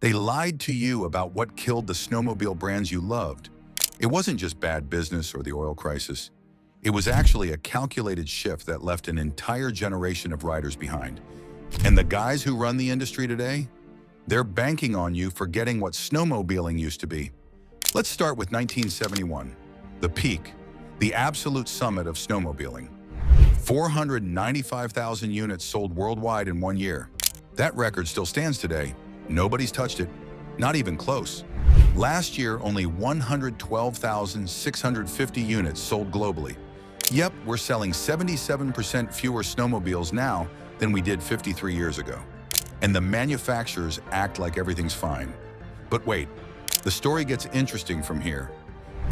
They lied to you about what killed the snowmobile brands you loved. It wasn't just bad business or the oil crisis. It was actually a calculated shift that left an entire generation of riders behind. And the guys who run the industry today? They're banking on you forgetting what snowmobiling used to be. Let's start with 1971, the peak, the absolute summit of snowmobiling. 495,000 units sold worldwide in 1 year. That record still stands today. Nobody's touched it, not even close. Last year, only 112,650 units sold globally. Yep, we're selling 77% fewer snowmobiles now than we did 53 years ago. And the manufacturers act like everything's fine. But wait, the story gets interesting from here.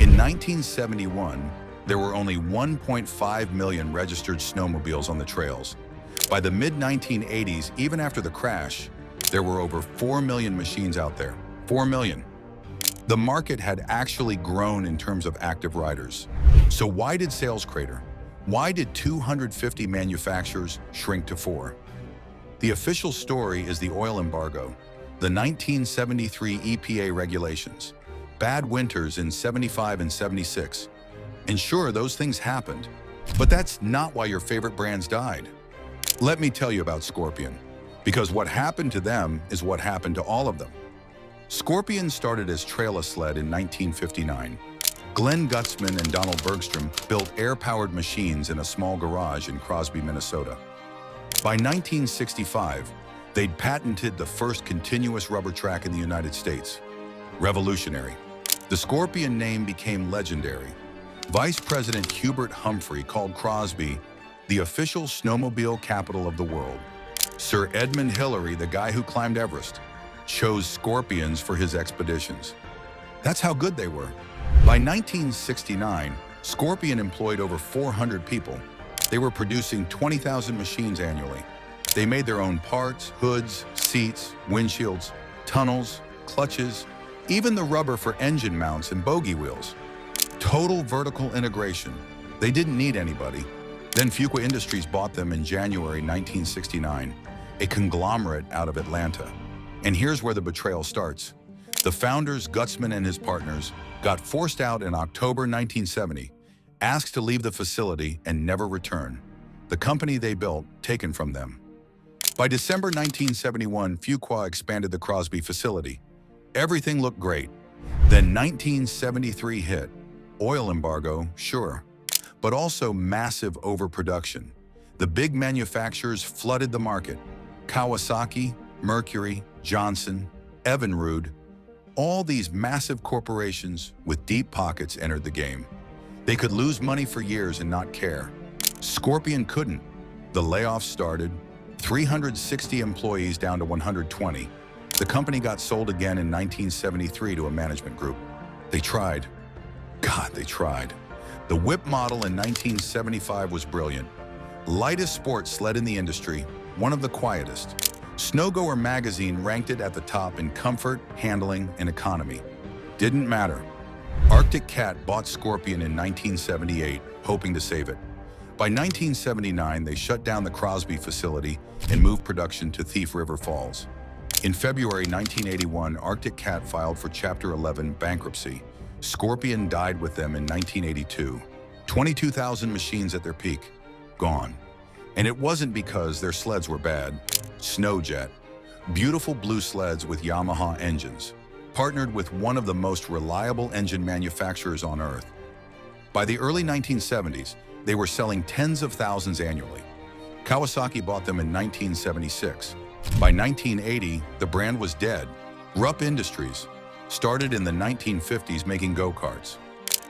In 1971, there were only 1.5 million registered snowmobiles on the trails. By the mid-1980s, even after the crash, there were over 4 million machines out there. 4 million. The market had actually grown in terms of active riders. So why did sales crater? Why did 250 manufacturers shrink to 4? The official story is the oil embargo, the 1973 EPA regulations, bad winters in 75 and 76. And sure, those things happened, but that's not why your favorite brands died. Let me tell you about Scorpion, because what happened to them is what happened to all of them. Scorpion started as trail sled in 1959. Glenn Gutzman and Donald Bergstrom built air-powered machines in a small garage in Crosby, Minnesota. By 1965, they'd patented the first continuous rubber track in the United States. Revolutionary. The Scorpion name became legendary. Vice President Hubert Humphrey called Crosby the official snowmobile capital of the world. Sir Edmund Hillary, the guy who climbed Everest, chose Scorpions for his expeditions. That's how good they were. By 1969, Scorpion employed over 400 people. They were producing 20,000 machines annually. They made their own parts, hoods, seats, windshields, tunnels, clutches, even the rubber for engine mounts and bogey wheels. Total vertical integration. They didn't need anybody. Then Fuqua Industries bought them in January 1969, a conglomerate out of Atlanta. And here's where the betrayal starts. The founders, Gutzman and his partners, got forced out in October 1970, asked to leave the facility and never return. The company they built taken from them. By December 1971, Fuqua expanded the Crosby facility. Everything looked great. Then 1973 hit. Oil embargo, sure, but also massive overproduction. The big manufacturers flooded the market. Kawasaki, Mercury, Johnson, Evinrude, all these massive corporations with deep pockets entered the game. They could lose money for years and not care. Scorpion couldn't. The layoffs started, 360 employees down to 120. The company got sold again in 1973 to a management group. They tried. God, they tried. The Whip model in 1975 was brilliant. Lightest sports sled in the industry, one of the quietest. Snowgoer magazine ranked it at the top in comfort, handling, and economy. Didn't matter. Arctic Cat bought Scorpion in 1978, hoping to save it. By 1979, they shut down the Crosby facility and moved production to Thief River Falls. In February 1981, Arctic Cat filed for Chapter 11 bankruptcy. Scorpion died with them in 1982. 22,000 machines at their peak, gone. And it wasn't because their sleds were bad. Sno-Jet, beautiful blue sleds with Yamaha engines, partnered with one of the most reliable engine manufacturers on Earth. By the early 1970s, they were selling tens of thousands annually. Kawasaki bought them in 1976. By 1980, the brand was dead. Rupp Industries started in the 1950s making go-karts.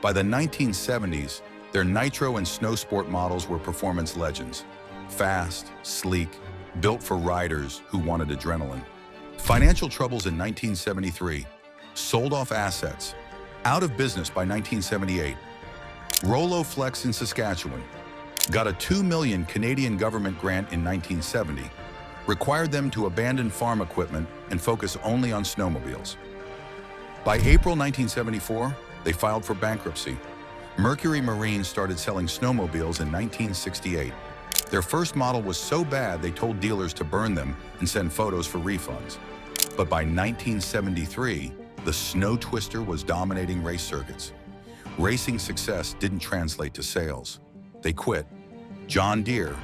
By the 1970s, their nitro and snow sport models were performance legends. Fast, sleek, built for riders who wanted adrenaline. Financial troubles in 1973, sold off assets, out of business by 1978. Roloflex in Saskatchewan got a $2 million Canadian government grant in 1970, required them to abandon farm equipment and focus only on snowmobiles. By April 1974, they filed for bankruptcy. Mercury Marine started selling snowmobiles in 1968. Their first model was so bad they told dealers to burn them and send photos for refunds. But by 1973, the Snow Twister was dominating race circuits. Racing success didn't translate to sales. They quit. John Deere,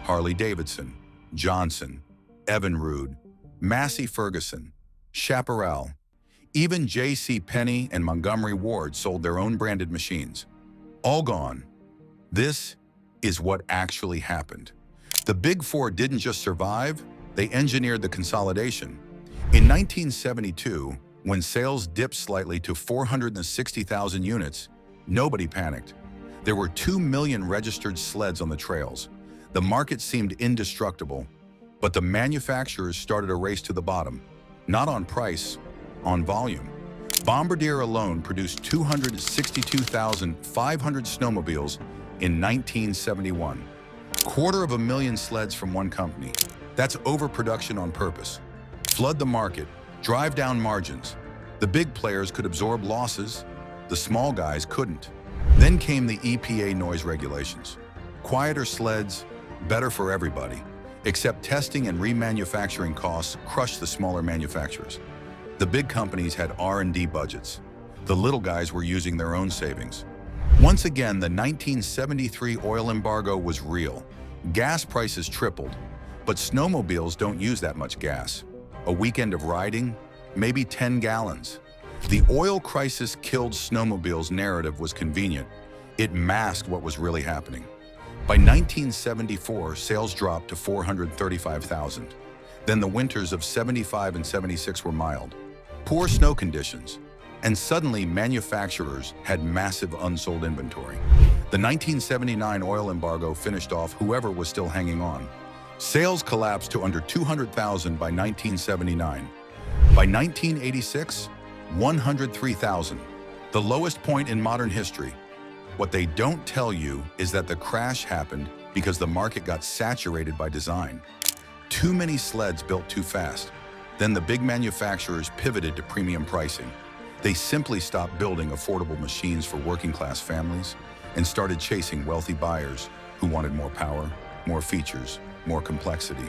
Harley-Davidson, Johnson, Evinrude, Massey Ferguson, Chaparral, even J.C. Penney and Montgomery Ward sold their own branded machines. All gone. This is what actually happened. The Big Four didn't just survive, they engineered the consolidation. In 1972, when sales dipped slightly to 460,000 units, nobody panicked. There were 2 million registered sleds on the trails. The market seemed indestructible, but the manufacturers started a race to the bottom, not on price, on volume. Bombardier alone produced 262,500 snowmobiles in 1971. 250,000 sleds from one company. That's overproduction on purpose. Flood the market, drive down margins. The big players could absorb losses, the small guys couldn't. Then came the EPA noise regulations. Quieter sleds, better for everybody, except testing and remanufacturing costs crushed the smaller manufacturers. The big companies had R&D budgets. The little guys were using their own savings. Once again, the 1973 oil embargo was real. Gas prices tripled, but snowmobiles don't use that much gas. A weekend of riding, maybe 10 gallons. The oil crisis killed snowmobiles narrative was convenient. It masked what was really happening. By 1974, sales dropped to 435,000. Then the winters of 75 and 76 were mild. Poor snow conditions, and suddenly manufacturers had massive unsold inventory. The 1979 oil embargo finished off whoever was still hanging on. Sales collapsed to under 200,000 by 1979. By 1986, 103,000, the lowest point in modern history. What they don't tell you is that the crash happened because the market got saturated by design. Too many sleds built too fast. Then the big manufacturers pivoted to premium pricing. They simply stopped building affordable machines for working-class families and started chasing wealthy buyers who wanted more power, more features, more complexity.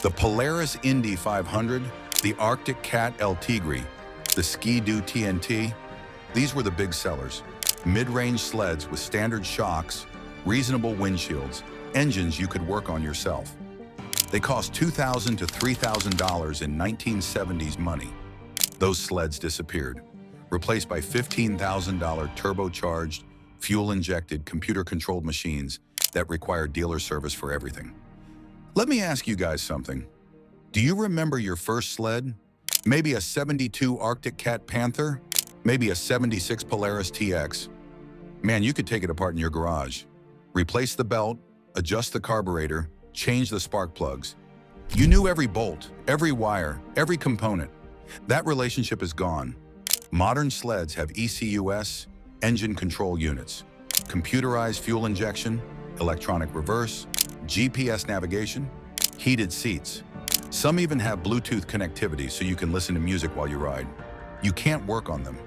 The Polaris Indy 500, the Arctic Cat El Tigre, the Ski-Doo TNT, these were the big sellers. Mid-range sleds with standard shocks, reasonable windshields, engines you could work on yourself. They cost $2,000 to $3,000 in 1970s money. Those sleds disappeared, replaced by $15,000 turbocharged, fuel-injected, computer-controlled machines that require dealer service for everything. Let me ask you guys something. Do you remember your first sled? Maybe a 72 Arctic Cat Panther? Maybe a 76 Polaris TX? Man, you could take it apart in your garage. Replace the belt, adjust the carburetor, change the spark plugs. You knew every bolt, every wire, every component. That relationship is gone. Modern sleds have ECUS, engine control units, computerized fuel injection, electronic reverse, GPS navigation, heated seats. Some even have Bluetooth connectivity so you can listen to music while you ride. You can't work on them.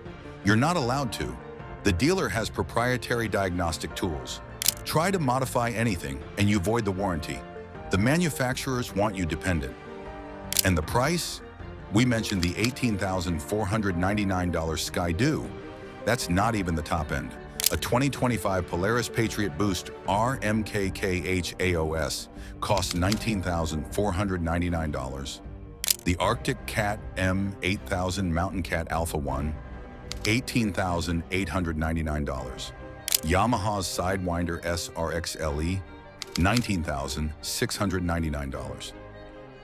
You're not allowed to. The dealer has proprietary diagnostic tools. Try to modify anything and you void the warranty. The manufacturers want you dependent. And the price? We mentioned the $18,499 Sky-Doo. That's not even the top end. A 2025 Polaris Patriot Boost RMKKH-AOS costs $19,499. The Arctic Cat M8000 Mountain Cat Alpha 1, $18,899. Yamaha's Sidewinder SRX LE, $19,699.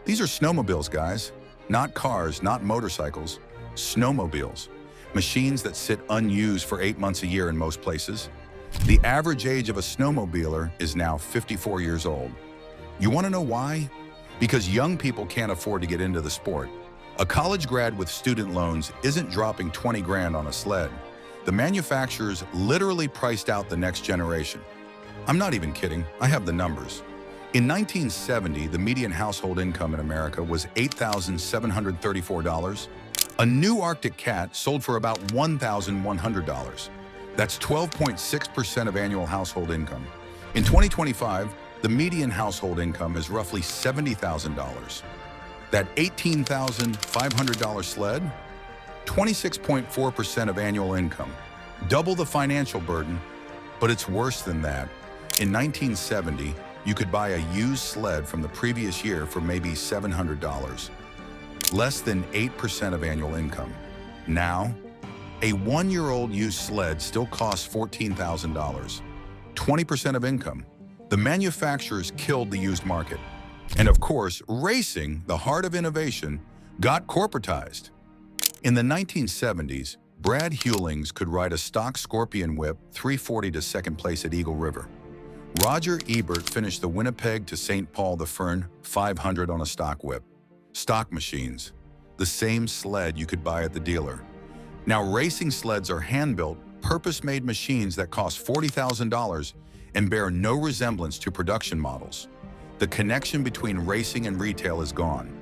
These are snowmobiles, guys. Not cars, not motorcycles, snowmobiles. Machines that sit unused for 8 months a year in most places. The average age of a snowmobiler is now 54 years old. You want to know why? Because young people can't afford to get into the sport. A college grad with student loans isn't dropping 20 grand on a sled. The manufacturers literally priced out the next generation. I'm not even kidding, I have the numbers. In 1970, the median household income in America was $8,734. A new Arctic Cat sold for about $1,100. That's 12.6% of annual household income. In 2025, the median household income is roughly $70,000. That $18,500 sled? 26.4% of annual income. Double the financial burden, but it's worse than that. In 1970, you could buy a used sled from the previous year for maybe $700. Less than 8% of annual income. Now, a one-year-old used sled still costs $14,000. 20% of income. The manufacturers killed the used market. And of course, racing, the heart of innovation, got corporatized. In the 1970s, Brad Hewlings could ride a stock Scorpion whip 340 to second place at Eagle River. Roger Ebert finished the Winnipeg to St. Paul the Fern 500 on a stock whip. Stock machines, the same sled you could buy at the dealer. Now racing sleds are hand-built, purpose-made machines that cost $40,000 and bear no resemblance to production models. The connection between racing and retail is gone.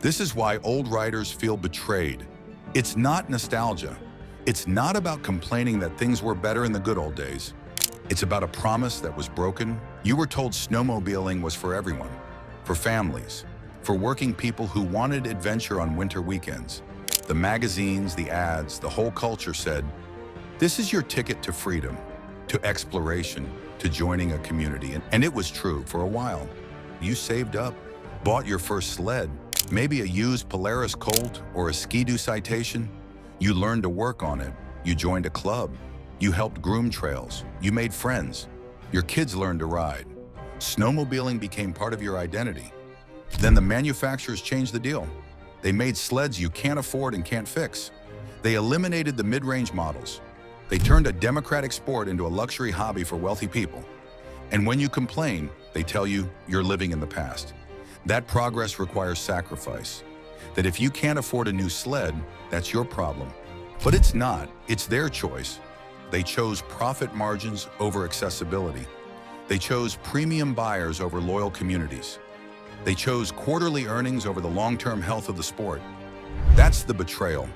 This is why old riders feel betrayed. It's not nostalgia. It's not about complaining that things were better in the good old days. It's about a promise that was broken. You were told snowmobiling was for everyone, for families, for working people who wanted adventure on winter weekends. The magazines, the ads, the whole culture said, this is your ticket to freedom, to exploration, to joining a community. And it was true for a while. You saved up, bought your first sled, maybe a used Polaris Colt or a Ski-Doo Citation. You learned to work on it. You joined a club. You helped groom trails. You made friends. Your kids learned to ride. Snowmobiling became part of your identity. Then the manufacturers changed the deal. They made sleds you can't afford and can't fix. They eliminated the mid-range models. They turned a democratic sport into a luxury hobby for wealthy people. And when you complain, they tell you you're living in the past. That progress requires sacrifice. That if you can't afford a new sled, that's your problem. But it's not. It's their choice. They chose profit margins over accessibility. They chose premium buyers over loyal communities. They chose quarterly earnings over the long-term health of the sport. That's the betrayal.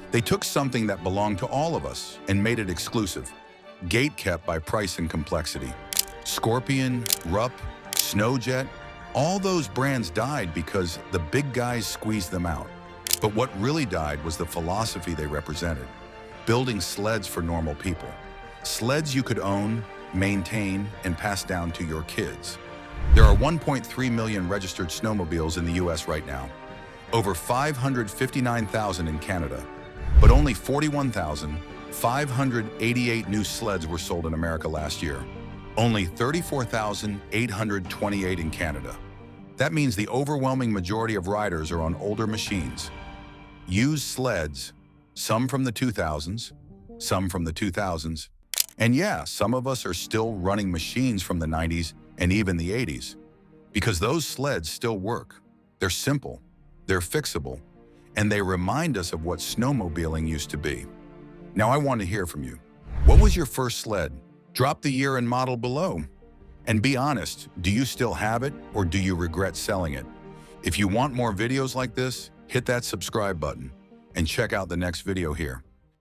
They took something that belonged to all of us and made it exclusive, gate-kept by price and complexity. Scorpion, Rupp, Sno-Jet, all those brands died because the big guys squeezed them out. But what really died was the philosophy they represented, building sleds for normal people. Sleds you could own, maintain, and pass down to your kids. There are 1.3 million registered snowmobiles in the US right now, over 559,000 in Canada, but only 41,588 new sleds were sold in America last year. Only 34,828 in Canada. That means the overwhelming majority of riders are on older machines. Used sleds, some from the 2000s, some from the 2000s, and yeah, some of us are still running machines from the 90s and even the 80s, because those sleds still work. They're simple, they're fixable, and they remind us of what snowmobiling used to be. Now I want to hear from you. What was your first sled? Drop the year and model below. And be honest, do you still have it or do you regret selling it? If you want more videos like this, hit that subscribe button and check out the next video here.